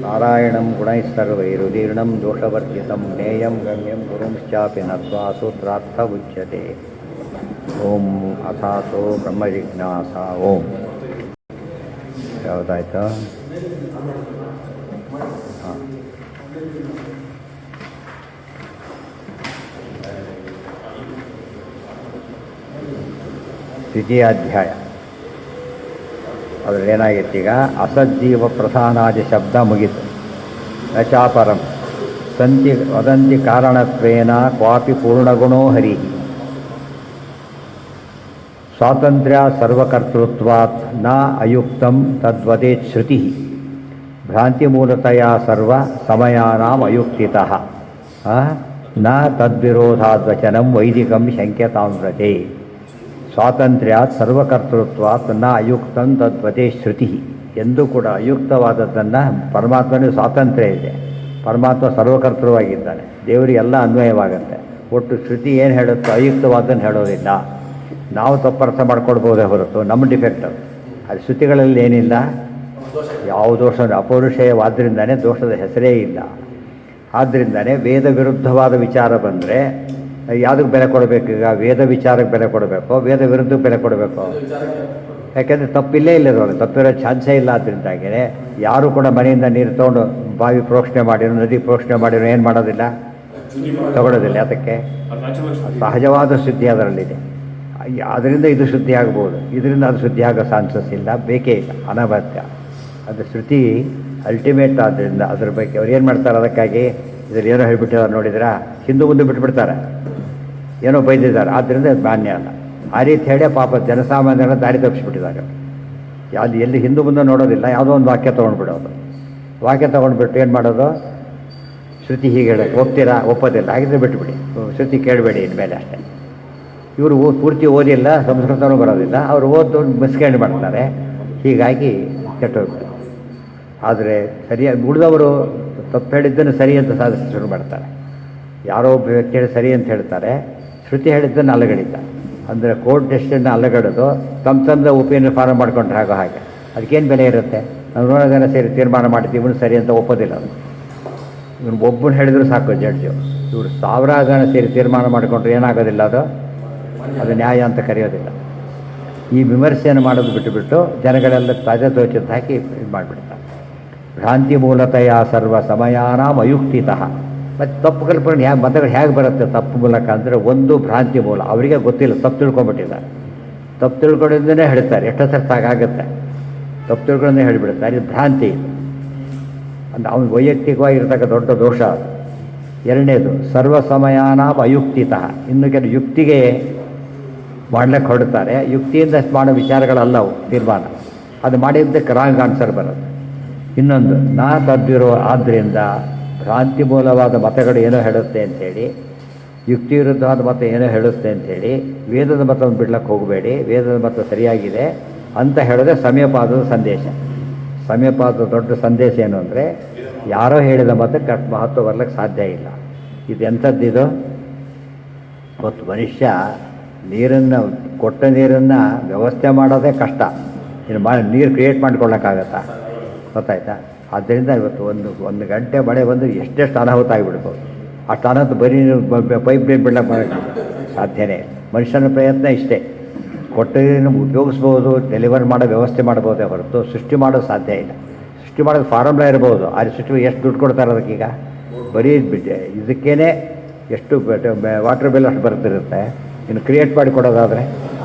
ನಾರಾಯಣಂ ಗುಣೈಸ್ಸರ್ವೈರುದೀರ್ಣಂ ದೋಷವರ್ಜಿತಂ ನೇಯಂ ಗಮ್ಯಂ ಗುರುಂಶ್ಚಾಪಿ ನತ್ವಾ ಸೂತ್ರಾರ್ಥ ಉಚ್ಯತೆ. ಓಂ ಅಥಾಸೋ ಬ್ರಹ್ಮ ಜಿಜ್ಞಾಸ. ಓಂ ಯಾವುದಾಯ್ತು? ಹಾಂ, ದ್ವಿತೀಯಾಧ್ಯಾಯ. ಅದರಲ್ಲಿ ಏನಾಗಿತ್ತು ಈಗ? ಅಸಜ್ಜೀವ ಪ್ರಧಾನಾದಿ ಶಬ್ದ ಮುಗಿತು. ನಚಾಪರಂ ಸಂತಿ ವದಂತಿ ಕಾರಣತ್ವೇನ ಕ್ವಾಪಿ ಪೂರ್ಣಗುಣೋ ಹರಿ ಸ್ವಾತಂತ್ರ್ಯ ಸರ್ವಕರ್ತೃತ್ವಾತ್ ನ ಅಯುಕ್ತಂ ತದ್ವದೇತ್ ಶ್ರುತಿ ಭ್ರಾಂತಿಮೂಲತೆಯ ಸರ್ವ ಸಮಯಾನಾಂ ಅಯುಕ್ತಿತಃ ನ ತದ್ವಿರೋಧಾದ್ವಚನಂ ವೈದಿಕಂ ಶಂಕ್ಯತಾಂ ವ್ರತೆ. ಸ್ವಾತಂತ್ರ್ಯಾತ್ ಸರ್ವಕರ್ತೃತ್ವಾತ್ ನ ಅಯುಕ್ತಂ ತದ್ವತೆ ಶ್ರುತಿ. ಎಂದೂ ಕೂಡ ಅಯುಕ್ತವಾದದ್ದನ್ನು, ಪರಮಾತ್ಮನಿಗೆ ಸ್ವಾತಂತ್ರ್ಯ ಇದೆ, ಪರಮಾತ್ಮ ಸರ್ವಕರ್ತೃವಾಗಿದ್ದಾನೆ, ದೇವರಿಗೆ ಎಲ್ಲ ಅನ್ವಯವಾಗುತ್ತೆ. ಒಟ್ಟು ಶ್ರುತಿ ಏನು ಹೇಳುತ್ತೋ ಅಯುಕ್ತವಾದನ್ನು ಹೇಳೋದಿಲ್ಲ. ನಾವು ತಪ್ಪು ಅರ್ಥ ಮಾಡ್ಕೊಳ್ಬೋದೇ ಹೊರತು ನಮ್ಮ ಡಿಫೆಕ್ಟ್ ಅದು. ಶ್ರುತಿಗಳಲ್ಲಿ ಏನಿಲ್ಲ, ಯಾವ ದೋಷ ಅಪೌರುಷೇಯವಾದ್ದರಿಂದನೇ ದೋಷದ ಹೆಸರೇ ಇಲ್ಲ. ಆದ್ದರಿಂದನೇ ವೇದ ವಿರುದ್ಧವಾದ ವಿಚಾರ ಬಂದರೆ ಯಾವುದಕ್ಕೆ ಬೆಲೆ ಕೊಡಬೇಕು? ಈಗ ವೇದ ವಿಚಾರಕ್ಕೆ ಬೆಲೆ ಕೊಡಬೇಕು, ವೇದ ವಿರುದ್ಧಕ್ಕೆ ಬೆಲೆ ಕೊಡಬೇಕು? ಯಾಕೆಂದರೆ ತಪ್ಪಿಲ್ಲೇ ಇಲ್ಲದವರು, ತಪ್ಪಿರೋ ಚಾನ್ಸೇ ಇಲ್ಲ. ಆದ್ದರಿಂದಾಗಿಯೇ ಯಾರು ಕೂಡ ಮನೆಯಿಂದ ನೀರು ತೊಗೊಂಡು ಬಾವಿ ಪ್ರೋಕ್ಷಣೆ ಮಾಡಿರೋ, ನದಿ ಪ್ರೋಕ್ಷಣೆ ಮಾಡಿರೋ ಏನು ಮಾಡೋದಿಲ್ಲ, ತಗೊಳ್ಳೋದಿಲ್ಲ. ಅದಕ್ಕೆ ಸಹಜವಾದ ಶುದ್ಧಿ ಅದರಲ್ಲಿದೆ. ಅದರಿಂದ ಇದು ಶುದ್ಧಿ ಆಗ್ಬೋದು, ಇದರಿಂದ ಅದು ಶುದ್ಧಿ ಆಗೋ ಚಾನ್ಸಸ್ ಇಲ್ಲ, ಬೇಕೇ ಇಲ್ಲ, ಅನಗತ್ಯ. ಅದು ಶ್ರುತಿ ಅಲ್ಟಿಮೇಟ್. ಆದ್ದರಿಂದ ಅದ್ರ ಬಗ್ಗೆ ಅವ್ರು ಏನು ಮಾಡ್ತಾರೆ, ಅದಕ್ಕಾಗಿ ಇದರಲ್ಲಿ ಏನೋ ಹೇಳಿಬಿಟ್ಟಿದ್ದಾರೆ ನೋಡಿದ್ರಾ, ಹಿಂದೂ ಮುಂದೆ ಬಿಟ್ಟುಬಿಡ್ತಾರೆ, ಏನೋ ಬೈದಿದ್ದಾರೆ, ಆದ್ದರಿಂದ ಅದು ಮಾನ್ಯ ಅಲ್ಲ. ಆ ರೀತಿ ಹೇಳೇ ಪಾಪ ಜನಸಾಮಾನ್ಯರ ದಾರಿ ತಪ್ಪಿಸ್ಬಿಟ್ಟಿದ್ದಾರೆ. ಯಾವುದು ಎಲ್ಲಿ ಹಿಂದೂ ಮುಂದೆ ನೋಡೋದಿಲ್ಲ, ಯಾವುದೋ ಒಂದು ವಾಕ್ಯ ತೊಗೊಂಡ್ಬಿಡೋದು. ವಾಕ್ಯ ತೊಗೊಂಡ್ಬಿಟ್ಟು ಏನು ಮಾಡೋದು? ಶ್ರುತಿ ಹೀಗೆ ಹೇಳೋದು, ಒಪ್ತೀರಾ? ಒಪ್ಪೋದಿಲ್ಲ, ಹಾಗಿದ್ರೆ ಬಿಟ್ಟುಬಿಡಿ, ಶ್ರುತಿ ಕೇಳಬೇಡಿ ಇನ್ಮೇಲೆ ಅಷ್ಟೇ. ಇವರು ಪೂರ್ತಿ ಓದಿಲ್ಲ, ಸಂಸ್ಕೃತನೂ ಬರೋದಿಲ್ಲ, ಅವರು ಓದು ಮಿಸ್ಗೈಡ್ ಮಾಡ್ತಾರೆ, ಹೀಗಾಗಿ ಕೆಟ್ಟೋಗ್ತಾರೆ. ಆದರೆ ಸರಿಯಾಗಿ ಉಳಿದವರು ತಪ್ಪು ಹೇಳಿದ್ದನ್ನು ಸರಿ ಅಂತ ಸಾಧಿಸಿ ಶುರು ಮಾಡ್ತಾರೆ. ಯಾರೋ ಒಬ್ಬ ವ್ಯಕ್ತಿ ಹೇಳಿ ಸರಿ ಅಂತ ಹೇಳ್ತಾರೆ, ಶ್ರುತಿ ಹೇಳಿದ್ದನ್ನು ಅಲ್ಲಗಡಿತ. ಅಂದರೆ ಕೋರ್ಟ್ ಡೆಸಿಷನ್ನ ಅಲ್ಲಗಡೋದು ತಮ್ಮ ಒಪಿನಿಯನ್ ಫಾರ್ಮ್ ಮಾಡ್ಕೊಂಡ್ರೆ ಆಗೋ ಹಾಗೆ. ಅದಕ್ಕೇನು ಬೆಲೆ ಇರುತ್ತೆ? ನಾವು 100 ಜನ ಸೇರಿ ತೀರ್ಮಾನ ಮಾಡ್ತೀವಿ, ಇವನು ಸರಿ ಅಂತ ಒಪ್ಪೋದಿಲ್ಲ. ಅದು ಇವನು ಒಬ್ಬನು ಹೇಳಿದ್ರು ಸಾಕು ಜಡ್ಜು. ಇವರು 1000 ಜನ ಸೇರಿ ತೀರ್ಮಾನ ಮಾಡಿಕೊಂಡ್ರೆ ಏನಾಗೋದಿಲ್ಲ, ಅದು ನ್ಯಾಯ ಅಂತ ಕರೆಯೋದಿಲ್ಲ. ಈ ವಿಮರ್ಶೆಯನ್ನು ಮಾಡೋದು ಬಿಟ್ಟುಬಿಟ್ಟು ಜನಗಳೆಲ್ಲ ತಾಜಾ ತೋಚಿದ್ದು ಹಾಕಿ ಇದು ಮಾಡಿಬಿಡ್ತಾರೆ. ಭ್ರಾಂತಿ ಮೂಲತೆಯ ಸರ್ವ ಸಮಯಾನಾಂ ಅಯುಕ್ತಿತಃ. ಮತ್ತು ತಪ್ಪು ಕಲ್ಪನೆ ಹೇಗೆ ಮತಗಳು ಹೇಗೆ ಬರುತ್ತೆ ತಪ್ಪು ಮೂಲಕ ಅಂದರೆ, ಒಂದು ಭ್ರಾಂತಿ ಮೂಲ. ಅವರಿಗೆ ಗೊತ್ತಿಲ್ಲ, ತಪ್ಪು ತಿಳ್ಕೊಂಬಿಟ್ಟಿದ್ದಾರೆ. ತಪ್ಪು ತಿಳ್ಕೊಂಡಿದ್ದೇ ಹೇಳ್ತಾರೆ, ಎಷ್ಟೋ ಸರ್ತಿ ಆಗುತ್ತೆ, ತಪ್ಪು ತಿಳ್ಕೊಂಡೇ ಹೇಳಿಬಿಡ್ತಾರೆ. ಇದು ಭ್ರಾಂತಿ. ಅಂದರೆ ಅವನು ವೈಯಕ್ತಿಕವಾಗಿರ್ತಕ್ಕ ದೊಡ್ಡ ದೋಷ ಅದು. ಎರಡನೇದು ಸರ್ವ ಸಮಯಾನಾಂ ಅಯುಕ್ತಿತಃ. ಇನ್ನು ಕೆಲವು ಯುಕ್ತಿಗೆ ಮಾಡ್ಲಿಕ್ಕೆ ಹೊರಡ್ತಾರೆ, ಯುಕ್ತಿಯಿಂದ ಮಾಡೋ ವಿಚಾರಗಳಲ್ಲವು ತೀರ್ಮಾನ. ಅದು ಮಾಡಿದ್ದಕ್ಕೆ ರಾಂಗ್ ಆನ್ಸರ್ ಬರುತ್ತೆ. ಇನ್ನೊಂದು ನಾ ತದ್ವಿರೋ. ಆದ್ದರಿಂದ ಭ್ರಾಂತಿ ಮೂಲವಾದ ಮತಗಳು ಏನೋ ಹೇಳುತ್ತೆ ಅಂಥೇಳಿ, ಯುಕ್ತಿ ವಿರುದ್ಧವಾದ ಮತ ಏನೋ ಹೇಳುತ್ತೆ ಅಂಥೇಳಿ ವೇದದ ಮತವನ್ನು ಬಿಡ್ಲಿಕ್ಕೆ ಹೋಗಬೇಡಿ. ವೇದದ ಮತ ಸರಿಯಾಗಿದೆ ಅಂತ ಹೇಳೋದೇ ಸಮಯಪಾದದ ಸಂದೇಶ. ಸಮಯಪಾದದ ದೊಡ್ಡ ಸಂದೇಶ ಏನು ಅಂದರೆ, ಯಾರೋ ಹೇಳಿದ ಮತಕ್ಕೆ ಅಷ್ಟು ಮಹತ್ವ ಬರ್ಲಿಕ್ಕೆ ಸಾಧ್ಯ ಇಲ್ಲ. ಇದು ಎಂಥದ್ದಿದು? ಇವತ್ತು ಮನುಷ್ಯ ನೀರನ್ನು, ಕೊಟ್ಟ ನೀರನ್ನು ವ್ಯವಸ್ಥೆ ಮಾಡೋದೇ ಕಷ್ಟ. ಇನ್ನು ನೀರು ಕ್ರಿಯೇಟ್ ಮಾಡ್ಕೊಳ್ಳೋಕ್ಕಾಗತ್ತಾ? ಗೊತ್ತಾಯ್ತಾ? ಆದ್ದರಿಂದ ಇವತ್ತು ಒಂದು ಗಂಟೆ ಮಳೆ ಬಂದು ಎಷ್ಟೆಷ್ಟು ಅನಾಹುತ ಆಗಿಬಿಡ್ಬೋದು. ಅಷ್ಟು ಅನಾಹುತ ಬರೀ ಪೈಪ್ ಲೈನ್ ಬಿಡ್ಲಕ್ಕೆ ಸಾಧ್ಯನೇ. ಮನುಷ್ಯನ ಪ್ರಯತ್ನ ಇಷ್ಟೇ. ಕೊಟ್ಟ ನೀರನ್ನು ಉಪಯೋಗಿಸ್ಬೋದು, ಡೆಲಿವರ್ ಮಾಡೋ ವ್ಯವಸ್ಥೆ ಮಾಡ್ಬೋದೇ ಹೊರತು ಸೃಷ್ಟಿ ಮಾಡೋದು ಸಾಧ್ಯ ಇಲ್ಲ. ಸೃಷ್ಟಿ ಮಾಡೋದು ಫಾರ್ಮುಲಾ ಇರ್ಬೋದು, ಆ ಸೃಷ್ಟಿ ಎಷ್ಟು ದುಡ್ಡು ಕೊಡ್ತಾರೆ ಅದಕ್ಕೀಗ? ಬರೀ ಇದಕ್ಕೇ ಎಷ್ಟು ವಾಟರ್ ಬಿಲ್ ಅಷ್ಟು ಬರ್ತಿರುತ್ತೆ. ಇನ್ನು ಕ್ರಿಯೇಟ್ ಮಾಡಿ ಕೊಡೋದಾದರೆ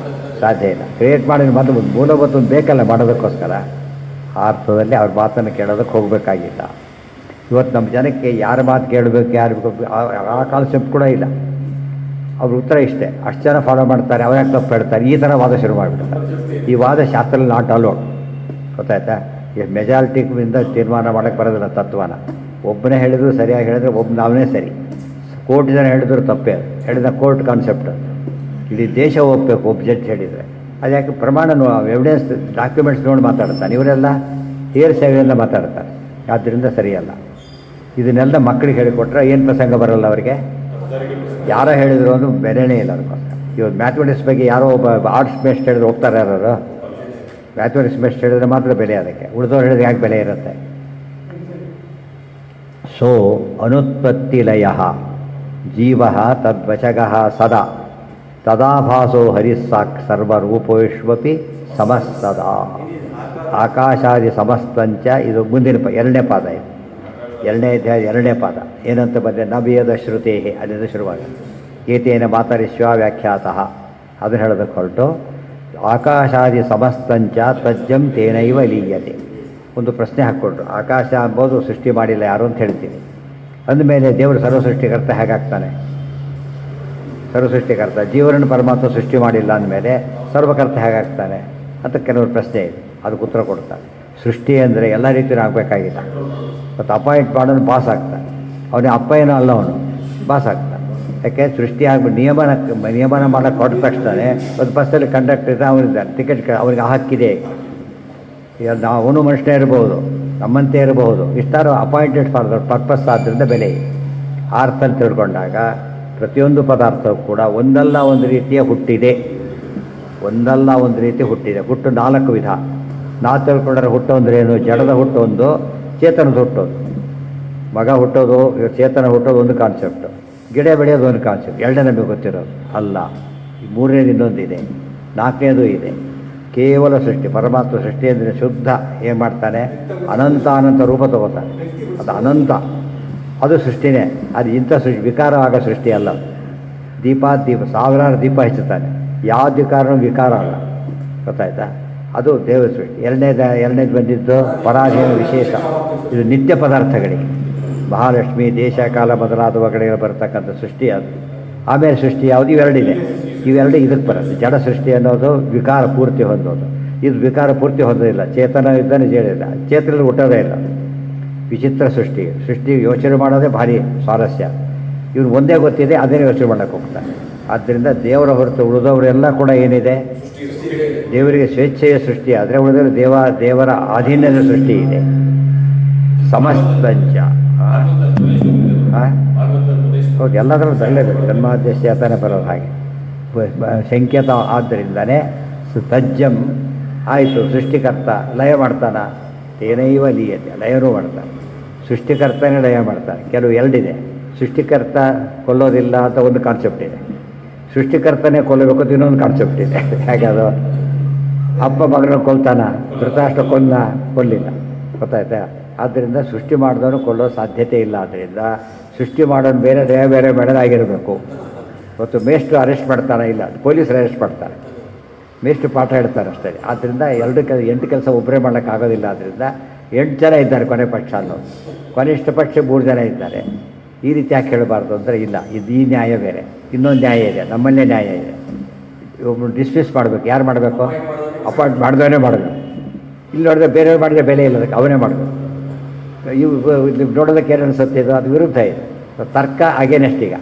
ಸಾಧ್ಯ ಇಲ್ಲ. ಕ್ರಿಯೇಟ್ ಮಾಡಿ ಮೊದಲು ಮೂಲಭೂತ ಒಂದು ಬೇಕಲ್ಲ ಮಾಡೋದಕ್ಕೋಸ್ಕರ. ಆ ಅರ್ಥದಲ್ಲಿ ಅವ್ರ ಮಾತನ್ನು ಕೇಳೋದಕ್ಕೆ ಹೋಗಬೇಕಾಗಿಲ್ಲ. ಇವತ್ತು ನಮ್ಮ ಜನಕ್ಕೆ ಯಾರ ಮಾತು ಕೇಳಬೇಕು, ಯಾರು ಆ ಕಾನ್ಸೆಪ್ಟ್ ಕೂಡ ಇಲ್ಲ. ಅವ್ರ ಉತ್ತರ ಇಷ್ಟೇ, ಅಷ್ಟು ಜನ ಫಾಲೋ ಮಾಡ್ತಾರೆ, ಅವ್ರು ಯಾಕೆ ತಪ್ಪು ಹೇಳ್ತಾರೆ, ಈ ಥರ ವಾದ ಶುರು ಮಾಡಿಬಿಡ್ತಾರೆ. ಈ ವಾದ ಶಾಸ್ತ್ರದಲ್ಲಿ ನಾಟ್ ಅಲೋಡ್. ಗೊತ್ತಾಯ್ತಾ? ಈ ಮೆಜಾರಿಟಿಯಿಂದ ತೀರ್ಮಾನ ಮಾಡೋಕ್ಕೆ ಬರೋದಿಲ್ಲ ತತ್ವನ. ಒಬ್ಬನೇ ಹೇಳಿದ್ರು ಸರಿಯಾಗಿ ಹೇಳಿದ್ರೆ ನಾವೇ ಸರಿ, ಕೋರ್ಟ್ ಜನ ಹೇಳಿದ್ರು ತಪ್ಪೇ. ಹೇಳಿದ ಕೋರ್ಟ್ ಕಾನ್ಸೆಪ್ಟ್ ಇಡೀ ದೇಶ ಒಪ್ಪಬೇಕು, ಒಬ್ಬ ಜಡ್ಜ್ ಹೇಳಿದರೆ. ಅದು ಯಾಕೆ? ಪ್ರಮಾಣ, ಎವಿಡೆನ್ಸ್, ಡಾಕ್ಯುಮೆಂಟ್ಸ್ ನೋಡಿ ಮಾತಾಡ್ತಾನೆ. ಇವರೆಲ್ಲ ಸೇವೆಲ್ಲ ಮಾತಾಡ್ತಾರೆ. ಆದ್ದರಿಂದ ಸರಿಯಲ್ಲ. ಇದನ್ನೆಲ್ಲ ಮಕ್ಕಳಿಗೆ ಹೇಳಿಕೊಟ್ರೆ ಏನು ಪ್ರಸಂಗ ಬರಲ್ಲ ಅವರಿಗೆ. ಯಾರೋ ಹೇಳಿದ್ರು ಒಂದು ಬೆಲೆನೇ ಇಲ್ಲ ಅದಕ್ಕೋಸ್ಕರ. ಇವತ್ತು ಮ್ಯಾಥಮೆಟಿಕ್ಸ್ ಬಗ್ಗೆ ಯಾರೋ ಒಬ್ಬ ಆರ್ಟ್ಸ್ ಬೆಸ್ಟ್ ಹೇಳಿದ್ರೆ ಹೋಗ್ತಾರೆ ಯಾರು? ಮ್ಯಾಥಮೆಟಿಕ್ಸ್ ಬೆಸ್ಟ್ ಹೇಳಿದ್ರೆ ಮಾತ್ರ ಬೆಲೆ ಅದಕ್ಕೆ. ಉಳಿದವ್ರು ಹೇಳಿದ್ರೆ ಯಾಕೆ ಬೆಲೆ ಇರುತ್ತೆ? ಸೋ ಅನುತ್ಪತ್ತಿಲಯ ಜೀವ ತದ್ವಚಗ ಸದಾ ತದಾಭಾಸೋ ಹರಿಸ್ಸಾಕ್ ಸರ್ವರೂಪೇಷ್ವಪಿ ಸಮಸ್ತದಾ ಆಕಾಶಾದಿ ಸಮಸ್ತಂಚ. ಇದು ಮುಂದಿನ ಎರಡನೇ ಪಾದ. ಇದು ಎರಡನೇ ಅಧ್ಯಾಯ ಎರಡನೇ ಪಾದ. ಏನಂತ ಬಂದರೆ ನವ್ಯದ ಶ್ರುತೇ, ಅಲ್ಲಿಂದ ಶುರುವಾಗ ಏತೇನ ಮಾತರಿಶ್ವ ವ್ಯಾಖ್ಯಾತಃ ಅದನ್ನು ಹೇಳೋದಕ್ಕೆ ಹೊರಟು ಆಕಾಶಾದಿ ಸಮಸ್ತಂಚ ತಜ್ಜಂ ತೇನೈವ ಲೀಯತೆ. ಒಂದು ಪ್ರಶ್ನೆ ಹಾಕ್ಕೊಟ್ರು, ಆಕಾಶ ಅಂಬೋದು ಸೃಷ್ಟಿ ಮಾಡಿಲ್ಲ ಯಾರು ಅಂತ ಹೇಳ್ತೀನಿ. ಅಂದಮೇಲೆ ದೇವರು ಸರ್ವಸೃಷ್ಟಿಕರ್ತ ಹೇಗಾಗ್ತಾನೆ? ಸರ್ವಸೃಷ್ಟಿಕರ್ತ ಜೀವನನ್ನು ಪರಮಾತ್ಮ ಸೃಷ್ಟಿ ಮಾಡಿಲ್ಲ ಅಂದಮೇಲೆ ಸರ್ವಕರ್ತ ಹೇಗಾಗ್ತಾನೆ ಅಂತ ಕೆಲವರು ಪ್ರಶ್ನೆ ಇದೆ. ಅದಕ್ಕೆ ಉತ್ತರ ಕೊಡ್ತಾರೆ. ಸೃಷ್ಟಿ ಅಂದರೆ ಎಲ್ಲ ರೀತಿಯೂ ಆಗಬೇಕಾಗಿಲ್ಲ. ಮತ್ತು ಅಪಾಯಿಂಟ್ ಮಾಡೋನು ಪಾಸ್ ಆಗ್ತಾನೆ, ಅವನಿಗೆ ಅಪ್ಪ ಏನೋ ಅಲ್ಲ, ಅವನು ಪಾಸ್ ಆಗ್ತಾನೆ. ಯಾಕೆ ಸೃಷ್ಟಿ ಆಗ್ಬಿಟ್ಟು ನಿಯಮನ ಮಾಡೋಕ್ಕೆ ಕೊಟ್ಟ ತಕ್ಷಣ ಒಂದು ಬಸ್ಸಲ್ಲಿ ಕಂಡಕ್ಟರ್ ಇದ್ದರೆ ಅವನಿದ್ದಾನೆ, ಟಿಕೆಟ್ ಅವ್ರಿಗೆ ಆ ಹಕ್ಕಿದೆ. ಈಗ ಅವನು ಮನುಷ್ಯನೇ ಇರಬಹುದು, ನಮ್ಮಂತೆ ಇರಬಹುದು, ಇಷ್ಟಾರು ಅಪಾಯಿಂಟೆಡ್ ಫಾರ್ ದ ಪರ್ಪಸ್. ಆದ್ದರಿಂದ ಬೆಲೆ ಆ ಅರ್ಥದಲ್ಲಿ ತಿಳ್ಕೊಂಡಾಗ ಪ್ರತಿಯೊಂದು ಪದಾರ್ಥವು ಕೂಡ ಒಂದಲ್ಲ ಒಂದು ರೀತಿಯ ಹುಟ್ಟಿದೆ, ಒಂದಲ್ಲ ಒಂದು ರೀತಿ ಹುಟ್ಟಿದೆ. ಹುಟ್ಟು 4 ವಿಧ. ನಾವು ತಿಳ್ಕೊಂಡ್ರೆ ಹುಟ್ಟು ಅಂದರೆ ಏನು? ಜಡದ ಹುಟ್ಟು ಒಂದು, ಚೇತನದ ಹುಟ್ಟೋದು. ಮಗ ಹುಟ್ಟೋದು, ಚೇತನ ಹುಟ್ಟೋದು ಒಂದು ಕಾನ್ಸೆಪ್ಟು, ಗಿಡ ಬೆಳೆಯೋದು ಒಂದು ಕಾನ್ಸೆಪ್ಟ್. ಎರಡನೇ ನಮಗೆ ಗೊತ್ತಿರೋದು ಅಲ್ಲ. ಮೂರನೇದು ಇನ್ನೊಂದಿದೆ, 4ನೇದು ಇದೆ. ಕೇವಲ ಸೃಷ್ಟಿ. ಪರಮಾತ್ಮ ಸೃಷ್ಟಿ ಅಂದರೆ ಶುದ್ಧ. ಏನು ಮಾಡ್ತಾನೆ? ಅನಂತ ರೂಪ ತಗೋತಾನೆ. ಅದು ಅನಂತ, ಅದು ಸೃಷ್ಟಿನೇ. ಅದು ಇಂಥ ವಿಕಾರವಾಗ ಸೃಷ್ಟಿ ಅಲ್ಲ. ದೀಪ ಸಾವಿರಾರು ದೀಪ ಹೆಚ್ಚುತ್ತಾನೆ, ಯಾವ ವಿಕಾರನೂ ವಿಕಾರ ಅಲ್ಲ. ಗೊತ್ತಾಯ್ತಾ? ಅದು ದೇವರ ಸೃಷ್ಟಿ. ಎರಡನೇದು ಬಂದಿದ್ದು ಪರಾಧೀನ ವಿಶೇಷ. ಇದು ನಿತ್ಯ ಪದಾರ್ಥಗಳಿಗೆ ಮಹಾಲಕ್ಷ್ಮಿ, ದೇಶ ಕಾಲ ಮೊದಲಾದವುಗಳಿಗೆ ಬರ್ತಕ್ಕಂಥ ಸೃಷ್ಟಿ ಅದು. ಆಮೇಲೆ ಸೃಷ್ಟಿ ಯಾವುದು? ಇವೆರಡಿದೆ. ಇವೆರಡು ಇದಕ್ಕೆ ಬರುತ್ತೆ. ಜಡ ಸೃಷ್ಟಿ ಅನ್ನೋದು ವಿಕಾರ ಪೂರ್ತಿ ಹೊಂದೋದು, ಇದು ವಿಕಾರ ಪೂರ್ತಿ ಹೊಂದೋದಿಲ್ಲ. ಚೇತನ ಇದ್ದಾನೆ, ಜೇಡಿಲ್ಲ, ಚೇತನಲ್ಲಿ ಹುಟ್ಟೋದೇ ಇಲ್ಲ. ವಿಚಿತ್ರ ಸೃಷ್ಟಿ ಯೋಚನೆ ಮಾಡೋದೇ ಭಾರಿ ಸ್ವಾರಸ್ಯ. ಇವ್ರು ಒಂದೇ ಗೊತ್ತಿದೆ, ಅದೇನೇ ಯೋಚನೆ ಮಾಡೋಕ್ಕೆ ಹೋಗ್ತಾರೆ. ಆದ್ದರಿಂದ ದೇವರ ಹೊರತು ಉಳಿದವರೆಲ್ಲ ಕೂಡ ಏನಿದೆ? ದೇವರಿಗೆ ಸ್ವೇಚ್ಛೆಯ ಸೃಷ್ಟಿ. ಆದರೆ ಉಳಿದವರು ದೇವರ ಅಧೀನದ ಸೃಷ್ಟಿ ಇದೆ. ಸಮಸ್ತಂಚ ಹೌದು, ಎಲ್ಲದರಲ್ಲೂ ತರಲೇಬೇಕು. ಜನ್ಮಾದ್ಯಸ್ಯ ತಾನೇ ಬರೋದು. ಹಾಗೆ ಸಂಕೇತ. ಆದ್ದರಿಂದನೇ ತಜ್ಜಂ ಆಯಿತು. ಸೃಷ್ಟಿಕರ್ತ ಲಯ ಮಾಡ್ತಾನ, ತೇನೈವ ಲೀಯತೆ, ಲಯನೂ ಮಾಡ್ತಾನೆ. ಸೃಷ್ಟಿಕರ್ತನೇ ಲಯ ಮಾಡ್ತಾನೆ. ಕೆಲವು ಎರಡಿದೆ. ಸೃಷ್ಟಿಕರ್ತ ಕೊಲ್ಲೋದಿಲ್ಲ ಅಂತ ಒಂದು ಕಾನ್ಸೆಪ್ಟ್ ಇದೆ, ಸೃಷ್ಟಿಕರ್ತನೇ ಕೊಲ್ಲಬೇಕು ಅಂತ ಇನ್ನೊಂದು ಕಾನ್ಸೆಪ್ಟ್ ಇದೆ. ಹೇಗೆ ಅದು? ಅಪ್ಪ ಮಗನ ಕೊಲ್ತಾನ, ಧೃತರಾಷ್ಟ್ರ ಕೊಲ್ಲಿಲ್ಲ. ಗೊತ್ತಾಯ್ತಾ? ಆದ್ದರಿಂದ ಸೃಷ್ಟಿ ಮಾಡಿದವನು ಕೊಲ್ಲೋ ಸಾಧ್ಯತೆ ಇಲ್ಲ. ಆದ್ದರಿಂದ ಸೃಷ್ಟಿ ಮಾಡೋನು ಬೇರೆ ಬೇರೆ ಬೇಡದಾಗಿರಬೇಕು. ಇವತ್ತು ಮೇಷ್ಟ್ರು ಅರೆಸ್ಟ್ ಮಾಡ್ತಾನೆ, ಇಲ್ಲ ಪೊಲೀಸರು ಅರೆಸ್ಟ್ ಮಾಡ್ತಾರೆ, ಮೇಷ್ಟ್ರು ಪಾಠ ಹೇಳ್ತಾರೆ ಅಷ್ಟೇ. ಆದ್ದರಿಂದ 8 ಕೆಲಸ ಒಬ್ಬರೇ ಮಾಡೋಕ್ಕಾಗೋದಿಲ್ಲ. ಆದ್ದರಿಂದ 8 ಜನ ಇದ್ದಾರೆ ಕೊನೆ ಪಕ್ಷ ಅನ್ನೋದು. ಕನಿಷ್ಠ ಪಕ್ಷ 3 ಜನ ಇದ್ದಾರೆ. ಈ ರೀತಿ ಯಾಕೆ ಹೇಳಬಾರ್ದು ಅಂದರೆ, ಇಲ್ಲ, ಇದು ಈ ನ್ಯಾಯ ಬೇರೆ, ಇನ್ನೊಂದು ನ್ಯಾಯ ಇದೆ, ನಮ್ಮಲ್ಲೇ ನ್ಯಾಯ ಇದೆ. ಒಬ್ಬರು ಡಿಸ್ಮಿಸ್ ಮಾಡಬೇಕು. ಯಾರು ಮಾಡಬೇಕು? ಅಪಾಯಿಂಟ್ ಮಾಡಿದವನೇ ಮಾಡಬೇಕು. ಇಲ್ಲಿ ನೋಡಿದ್ರೆ ಬೇರೆಯವ್ರು ಮಾಡಿದ್ರೆ ಬೆಲೆ ಇಲ್ಲ, ಅದಕ್ಕೆ ಅವನೇ ಮಾಡಬೇಕು. ಇವು ನೋಡೋದಕ್ಕೆ ಏನು ಅನಿಸುತ್ತೆ? ಇದು ಅದು ವಿರುದ್ಧ ಇದೆ. ತರ್ಕ ಅಗೇನೆಸ್ಟ್. ಈಗ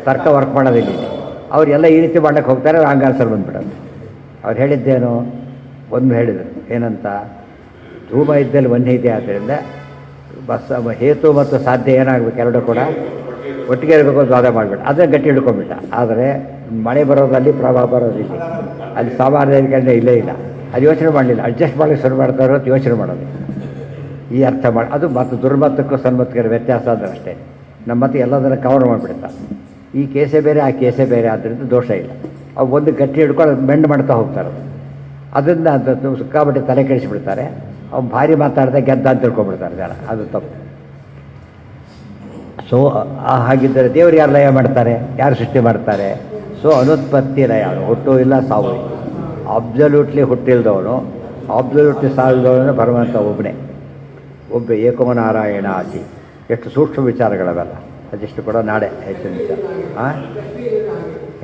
ತರ್ಕ ವರ್ಕ್ ಮಾಡೋದಿಲ್ಲ. ಅವರೆಲ್ಲ ಈ ರೀತಿ ಮಾಡ್ಲಿಕ್ಕೆ ಹೋಗ್ತಾರೆ, ರಾಂಗ್ ಆನ್ಸರ್ ಬಂದುಬಿಡೋದು. ಅವ್ರು ಹೇಳಿದ್ದೇನು? ಒಂದು ಹೇಳಿದರು ಏನಂತ? ಧೂಮ ಇದ್ದಲ್ಲಿ ವನ್ಯ ಇದೆ. ಆದ್ದರಿಂದ ಹೇತು ಮತ್ತು ಸಾಧ್ಯ ಏನಾಗಬೇಕು? ಎರಡು ಕೂಡ ಒಟ್ಟಿಗೆ ಇರಬೇಕು ಅಂತ ವಾದ ಮಾಡಿಬಿಟ್ಟು ಅದನ್ನು ಗಟ್ಟಿ ಹಿಡ್ಕೊಂಡ್ಬಿಟ್ಟ. ಆದರೆ ಮಳೆ ಬರೋದಲ್ಲಿ ಪ್ರವಾಹ ಬರೋದಿಲ್ಲ, ಅಲ್ಲಿ ಸಾಮಾನ್ಯ ಇಲ್ಲೇ ಇಲ್ಲ. ಅದು ಯೋಚನೆ ಮಾಡಲಿಲ್ಲ. ಅಡ್ಜಸ್ಟ್ ಮಾಡಲಿಕ್ಕೆ ಶುರು ಮಾಡ್ತಾರೋ ಅಂತ ಯೋಚನೆ ಮಾಡೋದು. ಈ ಅರ್ಥ ಮಾಡಿ ಅದು ಮತ್ತು ದುರ್ಮತಕ್ಕೂ ಸನ್ಮತಕ್ಕೆ ವ್ಯತ್ಯಾಸ ಅಂದರೆ ಅಷ್ಟೇ. ನಮ್ಮ ಮತ್ತೆ ಎಲ್ಲದನ್ನು ಕವರ್ ಮಾಡಿಬಿಡ್ತಾರೆ. ಈ ಕೇಸೇ ಬೇರೆ, ಆ ಕೇಸೇ ಬೇರೆ, ಆದ್ದರಿಂದ ದೋಷ ಇಲ್ಲ. ಅವು ಒಂದು ಗಟ್ಟಿ ಹಿಡ್ಕೊಂಡು ಬೆಂಡ್ ಮಾಡ್ತಾ ಹೋಗ್ತಾರೆ. ಅದನ್ನು ಅದು ಸಿಕ್ಕಾಬಟ್ಟೆ ತಲೆ ಕೆಡಿಸಿಬಿಡ್ತಾರೆ. ಅವ್ನು ಭಾರಿ ಮಾತಾಡಿದೆ ಗೆದ್ದ ಅಂತ ತಿಳ್ಕೊಂಡ್ಬಿಡ್ತಾರೆ ಜನ. ಅದು ತಪ್ಪು. ಸೊ ಹಾಗಿದ್ದರೆ ದೇವರು ಯಾರು ಲಯ ಮಾಡ್ತಾರೆ? ಯಾರು ಸೃಷ್ಟಿ ಮಾಡ್ತಾರೆ? ಸೊ ಅನುತ್ಪತ್ತಿ ಲಯ. ಹುಟ್ಟು ಇಲ್ಲ, ಸಾವು. ಅಬ್ಸಲ್ಯೂಟ್ಲಿ ಹುಟ್ಟಿಲ್ದವನು, ಅಬ್ಸಲ್ಯೂಟ್ಲಿ ಸಾವಿಲ್ದವನು ಭಗವಂತ ಒಬ್ಬನೇ. ಒಬ್ಬ ಏಕಮನಾರಾಯಣ ಆಚಿ. ಎಷ್ಟು ಸೂಕ್ಷ್ಮ ವಿಚಾರಗಳವೆಲ್ಲ. ಅದಿಷ್ಟು ಕೂಡ ನಾಡೆ ಹೆಚ್ಚಿನ ವಿಚಾರ.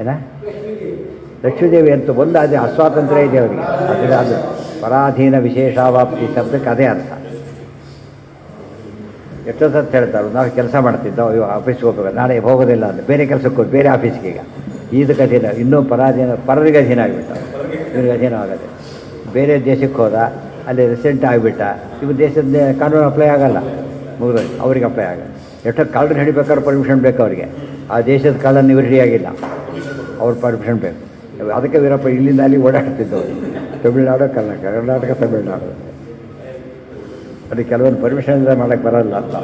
ಏನ ಲಕ್ಷ್ಮೀದೇವಿ ಅಂತ ಒಂದು ಅದೇ ಅಸ್ವಾತಂತ್ರ್ಯ ಇದೆ ಅವರಿಗೆ. ಅದರ ಅದು ಪರಾಧೀನ ವಿಶೇಷಾವಾಪ್ತಿ ಶಬ್ದಕ್ಕೆ ಅದೇ ಅರ್ಥ. ಎಷ್ಟೋ ಸತ್ತು ಹೇಳ್ತಾರೆ, ನಾವು ಕೆಲಸ ಮಾಡ್ತಿದ್ದೋ, ಆಫೀಸ್ಗೆ ಹೋಗ್ಬೇಕು, ನಾಳೆ ಹೋಗೋದಿಲ್ಲ ಅಂದರೆ ಬೇರೆ ಕೆಲಸಕ್ಕೆ ಹೋಗಿ ಬೇರೆ ಆಫೀಸ್ಗೆ. ಈಗ ಇದಕ್ಕೆ ಅಧೀನ, ಇನ್ನೂ ಪರರಿಗೆ ಅಧೀನ ಆಗಿಬಿಟ್ಟ. ಇವ್ರಿಗೆ ಅಧೀನ ಆಗೋದೆ. ಬೇರೆ ದೇಶಕ್ಕೆ ಹೋದ, ಅಲ್ಲಿ ರೆಸಿಡೆಂಟ್ ಆಗಿಬಿಟ್ಟ. ಇವು ದೇಶದ ಕಾನೂನು ಅಪ್ಲೈ ಆಗೋಲ್ಲ, ಮುಗಿದೋಗಿ ಅವ್ರಿಗೆ ಅಪ್ಲೈ ಆಗಲ್ಲ. ಎಷ್ಟೋ ಕಳ್ಳರು ಹಿಡಿಬೇಕಾದ್ರೆ ಪರ್ಮಿಷನ್ ಬೇಕು ಅವರಿಗೆ. ಆ ದೇಶದ ಕಳ್ಳನ್ನು ಇವರು ಹಿಡಿಯಾಗಿಲ್ಲ, ಅವ್ರ ಪರ್ಮಿಷನ್ ಬೇಕು. ಅದಕ್ಕೆ ವೀರಪ್ಪ ಇಲ್ಲಿಂದ ಅಲ್ಲಿ ಓಡಾಡ್ತಿದ್ದವರು. ತಮಿಳ್ನಾಡು, ಕರ್ನಾಟಕ, ತಮಿಳ್ನಾಡು. ಅದಕ್ಕೆ ಕೆಲವೊಂದು ಪರ್ಮಿಷನ್ ಮಾಡೋಕ್ಕೆ ಬರೋಲ್ಲ ಅಂತ.